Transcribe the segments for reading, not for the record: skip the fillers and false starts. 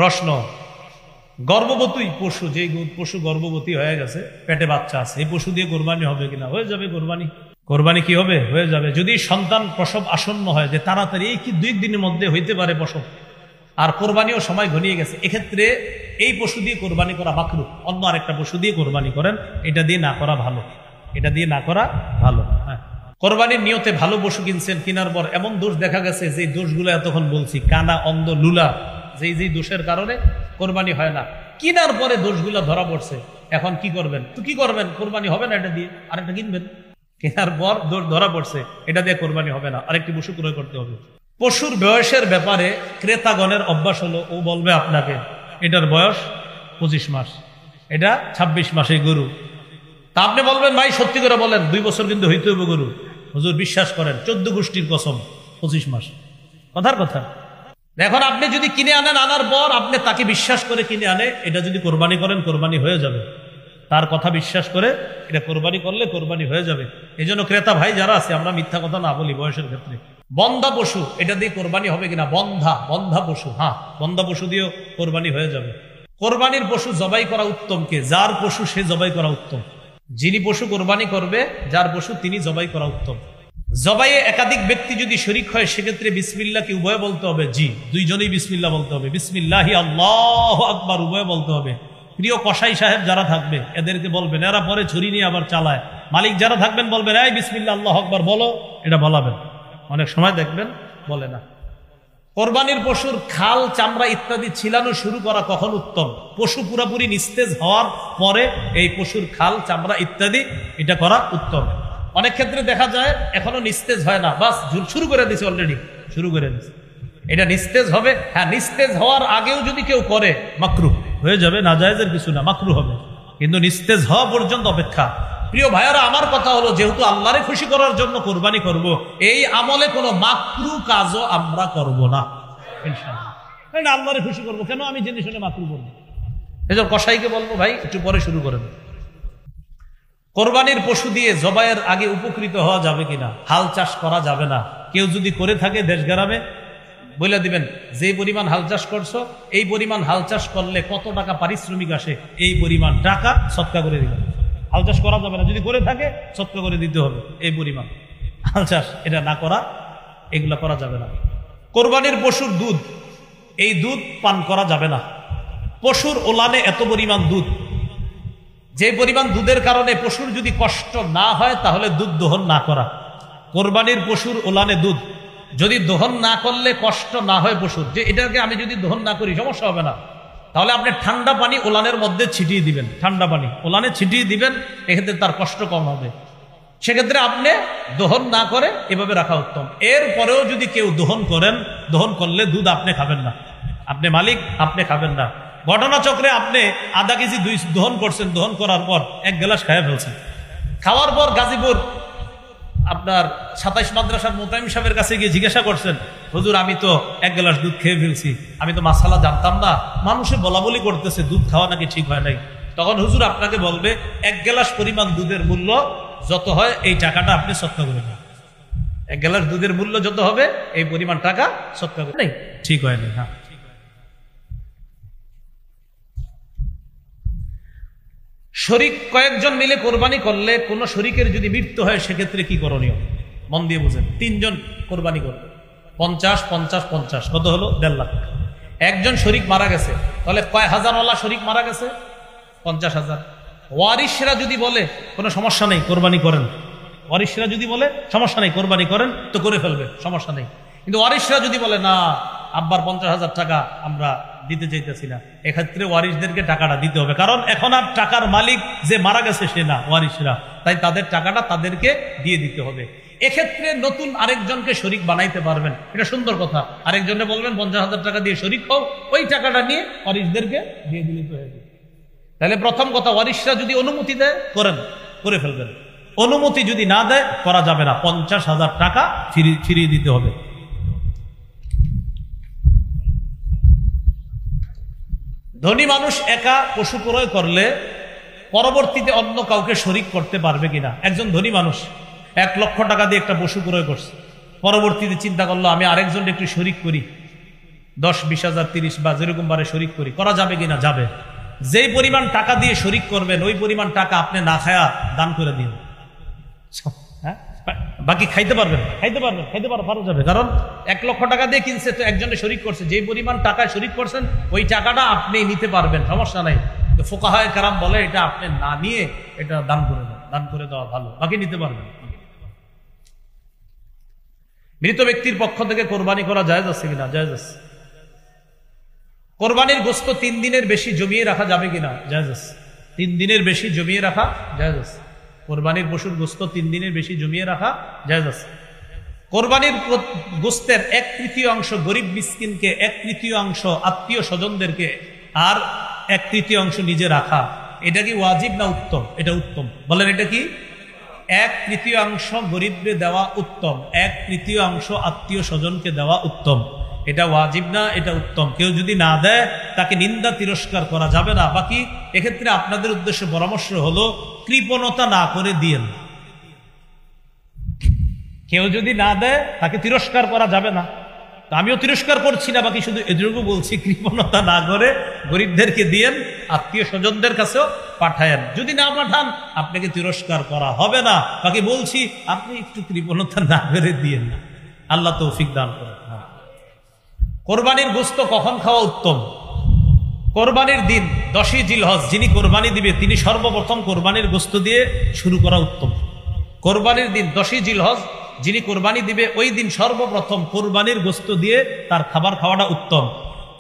প্রশ্ন, গর্ভবতী পশু, যে পশু গর্ভবতী হয়ে গেছে, পেটে বাচ্চা আছে, এই পশু দিয়ে কোরবানি হবে কিনা? হয়ে যাবে কোরবানি। কোরবানি কি হবে? হয়ে যাবে। যদি সন্তান প্রসব আসন্ন হয়, যে তাড়াতাড়ি এই কি 2 দিনের মধ্যে হইতে পারে প্রসব, আর কোরবানিও সময় ঘনিয়ে গেছে, এক্ষেত্রে এই পশু দিয়ে কোরবানি করা মাকরুহ। অন্য আরেকটা পশু দিয়ে কোরবানি করেন, এটা দিয়ে না করা ভালো, এটা দিয়ে না করা ভালো। হ্যাঁ, কোরবানির নিয়তে ভালো পশু কিনছেন, কেনার পর এমন দোষ দেখা গেছে, যে দোষগুলো এতক্ষণ বলছি, কানা, অন্ধ, লুলা, যেই দোষের কারণে কোরবানি হয় না, কিনার পরে দোষগুলো ধরা পড়ছে। এখন কি করবেন? তো কি করবেন? কোরবানি হবে না এটা দিয়ে, আরেকটা কিনবেন। কেনার পর দোষ ধরা পড়ছে, এটা দিয়ে কোরবানি হবে না, আরেকটি পশু ক্রয় করতে হবে। পশুর বয়সের ব্যাপারে ক্রেতাগণের অভ্যাস হলো, ও বলবে আপনাকে এটার বয়স 25 মাস, এটা 26 মাসে গরু। তা আপনি বলবেন, ভাই সত্যি করে বলেন, 2 বছর কিন্তু হইতে হবে গরু। হুজুর বিশ্বাস করেন, 14 গোষ্ঠীর কসম, 25 মাস, কথার কথা। এখন আপনি যদি কিনে আনেন, আনার পর আপনি তাকে বিশ্বাস করে কিনে আনে, এটা যদি কোরবানি করেন, কোরবানি হয়ে যাবে। তার কথা বিশ্বাস করে এটা কোরবানি করলে কোরবানি হয়ে যাবে। এই জন্য ক্রেতা ভাই যারা আছে, আমরা মিথ্যা কথা না বলি বয়সের ক্ষেত্রে। বন্ধা পশু, এটা দিয়ে কোরবানি হবে কিনা? বন্ধা পশু, হ্যাঁ, বন্ধা পশু দিয়েও কোরবানি হয়ে যাবে। কোরবানির পশু জবাই করা উত্তম কে? যার পশু সে জবাই করা উত্তম। যিনি পশু কোরবানি করবে, যার পশু তিনি জবাই করা উত্তম। জবাইয়ে একাধিক ব্যক্তি যদি শরীক হয়, সেক্ষেত্রে বিসমিল্লাহ কি উভয় বলতে হবে? জি, দুইজনেই বিসমিল্লাহ বলতে হবে। বিসমিল্লাহি আল্লাহু আকবার উভয় বলতে হবে। প্রিয় কসাই সাহেব যারা থাকবে, এদেরকে বলবেন, এরা পরে ছুরি নিয়ে আবার চালায়। মালিক যারা থাকবেন বলবেন, এই বিসমিল্লাহ আল্লাহু আকবার বলো, এটা বলাবেন। অনেক সময় দেখবেন বলে না। কোরবানির পশুর খাল, চামড়া ইত্যাদি ছিলানো শুরু করা কখন উত্তম? পশু পুরাপুরি নিস্তেজ হওয়ার পরে এই পশুর খাল, চামড়া ইত্যাদি এটা করা উত্তম। অনেক ক্ষেত্রে দেখা যায় এখনো নিস্তেজ হয় না, বাস শুরু করে দিছে, অলরেডি শুরু করে দিছে। এটা নিস্তেজ হবে। হ্যাঁ, নিস্তেজ হওয়ার আগেও যদি কেউ করে, মাকরুহ হয়ে যাবে, নাজায়েজের কিছু না, মাকরুহ হবে, কিন্তু নিস্তেজ হওয়া পর্যন্ত অপেক্ষা। প্রিয় ভাইয়ারা, আমার কথা হলো, যেহেতু আল্লাহরে খুশি করার জন্য কোরবানি করব, এই আমলে কোনো মাকরুহ কাজও আমরা করব না ইনশাআল্লাহ। আল্লাহরে খুশি করব, কেন আমি জেনে শুনে মাকরুহ করব? এজন্য কসাইকে বলবো, ভাই একটু পরে শুরু করেন। কোরবানির পশু দিয়ে জবাইয়ের আগে উপকৃত হওয়া যাবে কিনা? হাল চাষ করা যাবে না। কেউ যদি করে থাকে, দেশ গ্রামে বলে দিবেন, যে পরিমাণ হাল চাষ করছো, এই পরিমাণ হাল চাষ করলে কত টাকা পারিশ্রমিক আসে, এই পরিমাণ টাকা সৎকা করে দিবেন। হাল চাষ করা যাবে না, যদি করে থাকে সৎকা করে দিতে হবে এই পরিমাণ। হাল চাষ এটা না করা, এগুলা করা যাবে না। কোরবানির পশুর দুধ, এই দুধ পান করা যাবে না। পশুর ওলানে এত পরিমাণ দুধ, যে পরিমাণ দুধের কারণে পশুর যদি কষ্ট না হয়, তাহলে দুধ দহন না করা। কোরবানির পশুর ওলানে দুধ যদি দহন না করলে কষ্ট না হয় পশুর, যে এটাকে আমি যদি দহন না করি সমস্যা হবে না, তাহলে আপনি ঠান্ডা পানি ওলানের মধ্যে ছিটিয়ে দিবেন, ঠান্ডা পানি ওলানে ছিটিয়ে দিবেন, এক্ষেত্রে তার কষ্ট কম হবে। সেক্ষেত্রে আপনি দহন না করে এভাবে রাখা উত্তম। এরপরেও যদি কেউ দহন করেন, দহন করলে দুধ আপনি খাবেন না, আপনি মালিক, আপনি খাবেন না। ঘটনাচক্রে আপনি আধা কেজি দহন করছেন, দহন করার পর 1 গ্লাস খাইয়া ফেলছেন। খাওয়ার পর গাজীপুর আপনার 27 মাদ্রাসার মোতায়েম সাহেবের কাছে গিয়ে জিজ্ঞাসা করছেন, হুজুর আমি তো 1 গ্লাস দুধ খেয়ে ফেলছি, আমি তো মাসালা জানতাম না, মানুষে বলা বলি করতেছে দুধ খাওয়া নাকি ঠিক হয় নাই। তখন হুজুর আপনাকে বলবে, 1 গ্লাস পরিমাণ দুধের মূল্য যত হয়, এই টাকাটা আপনি সৎকা করে দেন। 1 গ্লাস দুধের মূল্য যত হবে, এই পরিমাণ টাকা সৎকা করে নেই, ঠিক হয়নি। হ্যাঁ, শরীক কয়েকজন মিলে কোরবানি করলে, কোন শরীকের যদি মৃত্যু হয়, সেক্ষেত্রে কি করণীয়? মন দিয়ে বুঝেন। 3 জন কোরবানি করবে, 50, 50, 50, কত হলো? 1.5 লাখ। একজন শরীক মারা গেছে, তাহলে কয় হাজারওয়ালা শরীক মারা গেছে? 50,000। ওয়ারিশরা যদি বলে কোনো সমস্যা নেই, কোরবানি করেন, ওয়ারিশরা যদি বলে সমস্যা নেই, কোরবানি করেন, তো করে ফেলবে, সমস্যা নেই। কিন্তু ওয়ারিশরা যদি বলে, না আব্বার 50,000 টাকা আমরা দিতে চাইতেছি না, এক্ষেত্রে ওয়ারিশদেরকে টাকাটা দিতে হবে, কারণ এখন আর টাকার মালিক যে মারা গেছে সে না, ওয়ারিশরা, তাই তাদের টাকাটা তাদেরকে দিয়ে দিতে হবে। এক্ষেত্রে নতুন আরেকজনকে শরীক বানাইতে পারবেন, এটা সুন্দর কথা। আরেকজনে বলবেন 50,000 টাকা দিয়ে শরীক হও, ওই টাকাটা নিয়ে ওয়ারিশদেরকে দিয়ে দিলে তো হয়ে যাবে। তাহলে প্রথম কথা, ওয়ারিশরা যদি অনুমতি দেয়, করেন, করে ফেলবেন। অনুমতি যদি না দেয়, করা যাবে না, 50,000 টাকা ফিরিয়ে দিতে হবে। ধনী মানুষ একা পশু ক্রয় করলে পরবর্তীতে অন্য কাউকে শরীক করতে পারবে কিনা? একজন ধনী মানুষ 1 লক্ষ টাকা দিয়ে একটা পশু ক্রয় করছে, পরবর্তীতে চিন্তা করলো আমি আরেকজন একটু শরীক করি, 10-20,000 30 বা যেরকম বারে শরিক করি, করা যাবে কিনা? যাবে। যেই পরিমাণ টাকা দিয়ে শরিক করবেন ওই পরিমাণ টাকা আপনি না খায়া দান করে দিন। হ্যাঁ, বাকি খাইতে পারবেন পারা যাবে, কারণ 1 লক্ষ টাকা দিয়ে কিনছে, তো একজনে শরিক করছে, যেই পরিমাণ টাকায় শরিক করছেন ওই টাকাটা আপনি নিতে পারবেন, সমস্যা নাই। তো ফুকাহায়ে কেরাম বলে এটা আপনি না নিয়ে এটা দান করে দেন, দান করে দেওয়া ভালো, বাকি নিতে পারবেন। মৃত ব্যক্তির পক্ষ থেকে কোরবানি করা জায়েজ আছে কিনা? জায়েজ আছে। কোরবানির গোশত 3 দিনের বেশি জমিয়ে রাখা যাবে কিনা? জায়েজ আছে। 3 দিনের বেশি জমিয়ে রাখা জায়েজ আছে। কোরবানির পশুর গোশত 3 দিনের বেশি জমিয়ে রাখা জায়েজ আছে। কোরবানির গোশতের 1/3 গরিব মিসকিনকে, 1/3 আত্মীয় স্বজনদেরকে, আর 1/3 নিজে রাখা, এটা কি ওয়াজিব না উত্তম? এটা উত্তম। বলেন এটা কি? 1/3 গরিবকে দেওয়া উত্তম, 1/3 আত্মীয় স্বজনকে দেওয়া উত্তম। এটা ওয়াজিব না, এটা উত্তম। কেউ যদি না দেয় তাকে নিন্দা তিরস্কার করা যাবে না। বাকি এক্ষেত্রে আপনাদের উদ্দেশ্যে পরামর্শ হলো কৃপণতা না করে দিয়েন। কেউ যদি না দেয় তাকে তিরস্কার করা যাবে না। আমিও তিরস্কার করছি না, বাকি শুধু এটুকু বলছি কৃপণতা না করে গরিবদেরকে দিয়েন, আত্মীয় স্বজনদের কাছেও পাঠায়েন। যদি না পাঠান আপনাকে তিরস্কার করা হবে না। বাকি বলছি আপনি একটু কৃপণতা না করে দিয়েন না। আল্লাহ তৌফিক দান করেন। কোরবানির গোশত কখন খাওয়া উত্তম? কোরবানির দিন 10ই জিলহজ যিনি কোরবানি দিবে তিনি সর্বপ্রথম কোরবানির গোশত দিয়ে শুরু করা উত্তম। কোরবানির দিন 10ই জিলহজ যিনি কোরবানি দিবে ওই দিন সর্বপ্রথম কোরবানির গোশত দিয়ে তার খাবার খাওয়াটা উত্তম।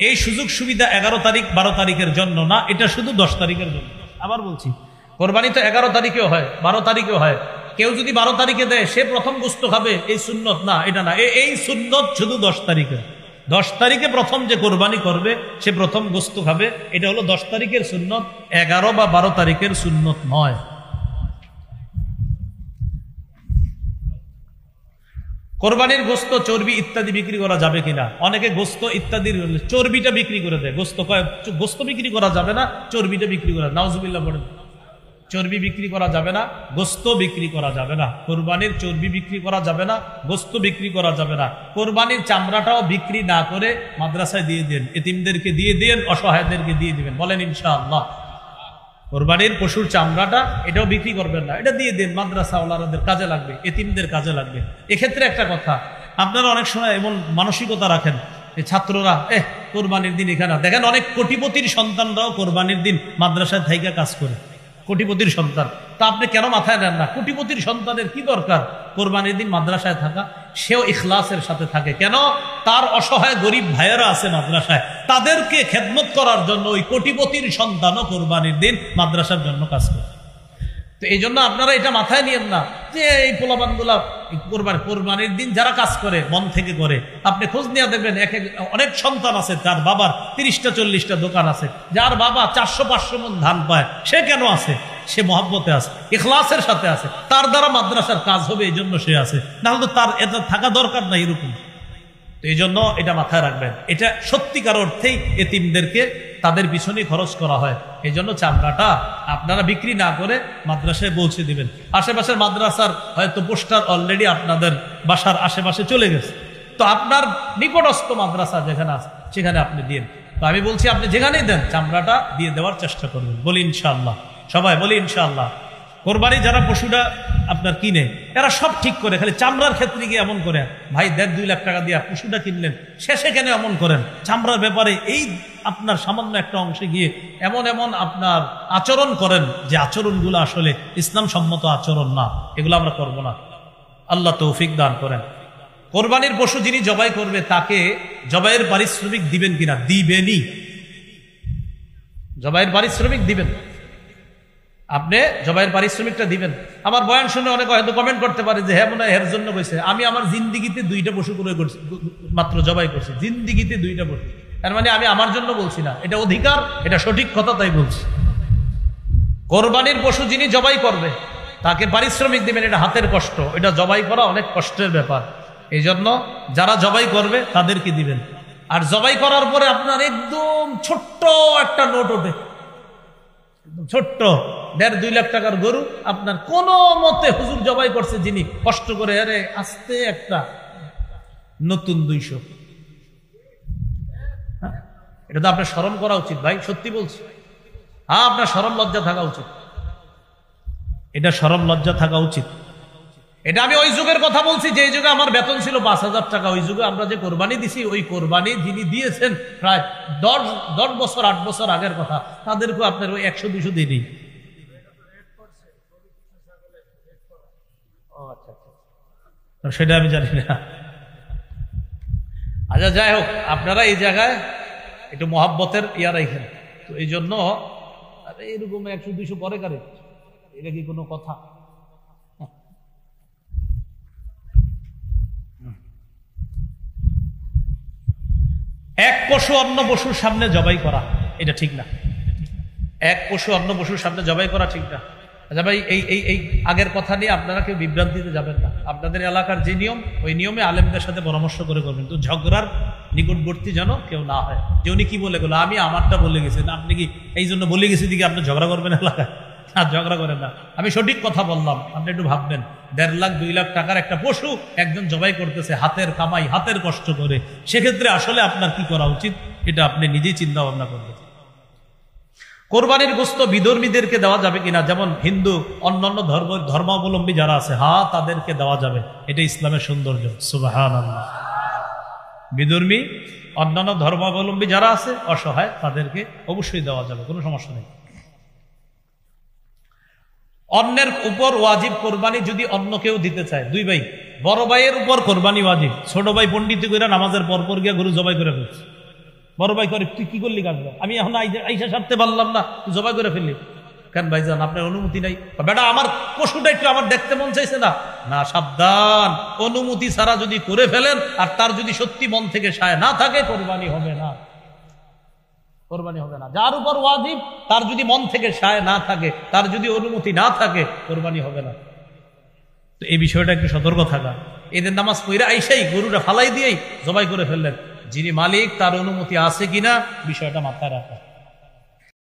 এই সুযোগ সুবিধা 11 তারিখ 12 তারিখের জন্য না, এটা শুধু 10 তারিখের জন্য। আবার বলছি, কোরবানি তো 11 তারিখেও হয়, 12 তারিখেও হয়। কেউ যদি 12 তারিখে দেয় সে প্রথম গোশত খাবে, এই সুন্নত না, এটা না। এই সুন্নত শুধু 10 তারিখে। 10 তারিখে প্রথম যে কোরবানি করবে সে প্রথম গোশত খাবে, এটা হলো 10 তারিখের সুন্নত, 11 বা 12 তারিখের সুন্নত নয়। কোরবানির গোশত, চর্বি ইত্যাদি বিক্রি করা যাবে কিনা? অনেকে গোশত ইত্যাদির চর্বিটা বিক্রি করে দেয়। গোশত বিক্রি করা যাবে না, চর্বিটা বিক্রি করা। নাউজুবিল্লাহ বলেন। চর্বি বিক্রি করা যাবে না, গোশত বিক্রি করা যাবে না। কোরবানির চর্বি বিক্রি করা যাবে না, গোশত বিক্রি করা যাবে না। কোরবানির চামড়াটাও বিক্রি না করে মাদ্রাসায় দিয়ে দেন, এতিমদেরকে দিয়ে দেন, অসহায়দেরকে দিয়ে দিবেন। বলেন ইনশাআল্লাহ। কোরবানির পশুর চামড়াটা এটাও বিক্রি করবেন না, এটা দিয়ে দেন, মাদ্রাসাওয়ালাদের কাজে লাগবে, এতিমদের কাজে লাগবে। এক্ষেত্রে একটা কথা, আপনারা অনেক সময় এমন মানসিকতা রাখেন যে ছাত্ররা কোরবানির দিন এখানে দেখেন, অনেক কোটিপতির সন্তানরাও কোরবানির দিন মাদ্রাসায় থাইকা কাজ করে। কোটিপতির সন্তান, তা আপনি কেন মাথায় নেন না? কোটিপতির সন্তানের কি দরকার কোরবানির দিন মাদ্রাসায় থাকা? সেও ইখলাসের সাথে থাকে। কেন? তার অসহায় গরিব ভাইয়েরা আছে মাদ্রাসায়, তাদেরকে খেদমত করার জন্য ওই কোটিপতির সন্তানও কোরবানির দিন মাদ্রাসার জন্য কাজ করে। তো এই জন্য আপনারা এটা মাথায় নিয়েন না যে এই পোলাপানগুলা কোরবানির দিন যারা কাজ করে মন থেকে করে। আপনি খোঁজ নিয়ে দেখবেন অনেক সন্তান আছে তার বাবার 30টা 40টা দোকান আছে, যার বাবা 400-500 মণ ধান পায়। সে কেন আছে? সে মহব্বতে আছে, ইখলাসের সাথে আছে, তার দ্বারা মাদ্রাসার কাজ হবে এই জন্য সে আছে, নাহলে তো তার এটা থাকা দরকার না এরকম। তো এই জন্য এটা মাথায় রাখবেন, এটা সত্যিকার অর্থেই এতিমদেরকে তাদের পিছনে খরচ করা হয়। এই জন্য চামড়াটা আপনারা বিক্রি না করে মাদ্রাসায় পৌঁছে দিবেন। আশেপাশের মাদ্রাসার হয়তো পোস্টার অলরেডি আপনাদের বাসার আশেপাশে চলে গেছে, তো আপনার নিকটস্থ মাদ্রাসা যেখানে আছে সেখানে আপনি দিন। তো আমি বলছি আপনি যেখানেই দেন চামড়াটা দিয়ে দেওয়ার চেষ্টা করবেন। বলি ইনশাআল্লাহ, সবাই বলি ইনশাআল্লাহ। কোরবানি যারা পশুটা আপনার কিনে এরা সব ঠিক করে, খালি চামড়ার ক্ষেত্রে গিয়ে এমন করে, ভাই 1.5-2 লাখ টাকা দিয়ে পশুটা কিনলেন, শেষে কেন এমন করেন? চামড়ার ব্যাপারে এই আপনার সামান্য একটা অংশে গিয়ে এমন এমন আপনার আচরণ করেন যে আচরণগুলো আসলে ইসলাম সম্মত আচরণ না, এগুলো আমরা করব না। আল্লাহ তৌফিক দান করেন। কোরবানির পশু যিনি জবাই করবে তাকে জবাইয়ের পারিশ্রমিক দিবেন কিনা? দিবেনই। জবাইয়ের পারিশ্রমিক দিবেন, আপনি জবাইয়ের পারিশ্রমিকটা দিবেন। আমার বয়ান শুনে অনেকে হয়তো কমেন্ট করতে পারে যে হ্যাঁ মনে হয় এর জন্য কইছে। আমি আমার জিন্দিগিতে 2টা পশু ক্রয় করছি, মাত্র জবাই করছি, জিন্দিগিতে 2টা পশু। তার মানে আমি আমার জন্য বলছি না, এটা অধিকার, এটা সঠিক কথা, তাই বলছি। কোরবানির পশু যিনি জবাই করবে তাকে পারিশ্রমিক দিবেন, এটা হাতের কষ্ট, এটা জবাই করা অনেক কষ্টের ব্যাপার। এই জন্য যারা জবাই করবে তাদেরকে দিবেন। আর জবাই করার পরে আপনার একদম ছোট্ট একটা নোট ওঠে, ছোট্ট 1.5-2 লাখ টাকার গরু আপনার কোনো মতে হুজুর জবাই করছে যিনি কষ্ট করে, আরে আস্তে একটা নতুন 200 এটা তো আপনার শরম করা উচিত ভাই, সত্যি বলছি। হ্যাঁ, আপনার শরম লজ্জা থাকা উচিত, এটা শরম লজ্জা থাকা উচিত। এটা আমি ওই যুগের কথা বলছি যে যুগে আমার বেতন ছিল 5,000 টাকা। ওই যুগে আমরা যে কোরবানি দিছি, ওই কোরবানি যিনি দিয়েছেন প্রায় 10 বছর 8 বছর আগের কথা, তাদেরকে আপনার ওই 100-200 দিনই। সেটা আমি জানি না। আচ্ছা, যাই হোক, আপনারা এই জায়গায় একটু মহাব্বতের ইয়া রাখেন, তো এই জন্য এরকম 100-200 পরে কারে, এটা কি কোনো কথা? এক পশু অন্য পশুর সামনে জবাই করা এটা ঠিক না। এক পশু অন্য পশুর সামনে জবাই করা ঠিক না। আচ্ছা ভাই, এই আগের কথা নিয়ে আপনারা কেউ বিভ্রান্তিতে যাবেন না। আপনাদের এলাকার যে নিয়ম, ওই নিয়মে আলেমদের সাথে পরামর্শ করে করবেন, তো ঝগড়ার নিকটবর্তী যেন কেউ না হয়। যে উনি কি বলে গেল, আমি আমারটা বলে গেছি, আপনি কি এই জন্য বলে গেছি দিকে আপনি ঝগড়া করবেন এলাকায়? না, ঝগড়া করেন না। আমি সঠিক কথা বললাম, আপনি একটু ভাববেন। 1.5 লাখ 2 লাখ টাকার একটা পশু একজন জবাই করতেছে, হাতের কামাই, হাতের কষ্ট করে। সেক্ষেত্রে আসলে আপনার কি করা উচিত, এটা আপনি নিজেই চিন্তা ভাবনা করবেন। কোরবানির গোশত বিধর্মীদেরকে দেওয়া যাবে কিনা, যেমন হিন্দু অন্যান্য ধর্মাবলম্বী যারা আছে, হ্যাঁ তাদেরকে দেওয়া যাবে, এটা ইসলামের সৌন্দর্য। সুবহানাল্লাহ। বিধর্মী অন্যান্য ধর্মাবলম্বী যারা আছে অসহায়, তাদেরকে অবশ্যই দেওয়া যাবে, কোনো সমস্যা নেই। অন্যের উপর ওয়াজিব কোরবানি যদি অন্য কেউ দিতে চায়, 2 ভাই, বড় ভাইয়ের উপর কোরবানি ওয়াজিব, ছোট ভাই পণ্ডিত করে নামাজের পরপর গিয়া গরু জবাই করে ফেলছে। বড় ভাই করে, তুই কি করলি কাজ, আমি এখন আইসা সারতে পারলাম না, তুই জবাই করে ফেললি কেন ভাইজান, আপনার অনুমতি নাই? বেটা আমার পশুটা একটু আমার দেখতে মন চাইছে না। না, সাবধান, অনুমতি ছাড়া যদি করে ফেলেন আর তার যদি সত্যি মন থেকে সায় না থাকে, কোরবানি হবে না, কোরবানি হবে না। যার উপর ওয়াজিব তার যদি মন থেকে সায় না থাকে, তার যদি অনুমতি না থাকে, কোরবানি হবে না। তো এই বিষয়টা একটু সতর্ক থাকা। এদের নামাজ পড়ে আইসাই গরুটা ফালাই দিয়েই জবাই করে ফেললেন, যিনি মালিক তার অনুমতি আছে কিনা বিষয়টা মাথায় রাখা।